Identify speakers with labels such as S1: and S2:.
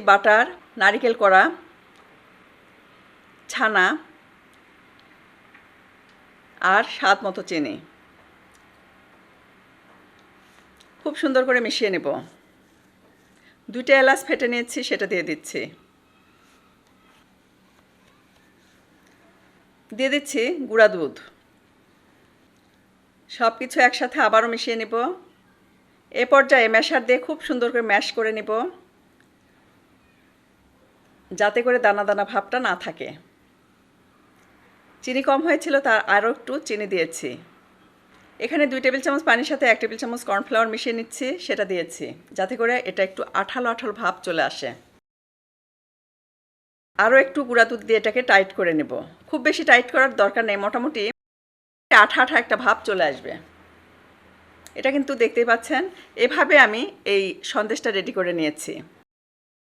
S1: Butter, নারিকেল কড়া, ছানা আর স্বাদ মতো চিনি খুব সুন্দর করে মিশিয়ে নেব। 2টা এলাচ ফেটে নিয়েছি, সেটা দিয়ে দিচ্ছি। দিয়ে দিচ্ছি গুঁড়া দুধ। সব কিছু একসাথে আবারও মিশিয়ে নেব। এ পর্যায়ে ম্যাশার দিয়ে খুব সুন্দর করে ম্যাশ করে নেব, যাতে করে দানা দানা ভাবটা না থাকে। চিনি কম হয়েছিল, তার আরও একটু চিনি দিয়েছি। এখানে 2 টেবিল চামচ পানির সাথে 1 টেবিল চামচ কর্নফ্লাওয়ার মিশিয়ে নিচ্ছি, সেটা দিয়েছি, যাতে করে এটা একটু আঠালো আঠালো ভাব চলে আসে। আরও একটু গুঁড়া দুধ দিয়ে এটাকে টাইট করে নেব। খুব বেশি টাইট করার দরকার নেই, মোটামুটি আঠা আঠা একটা ভাব চলে আসবে। এটা কিন্তু দেখতেই পাচ্ছেন, এভাবে আমি এই সন্দেশটা রেডি করে নিয়েছি।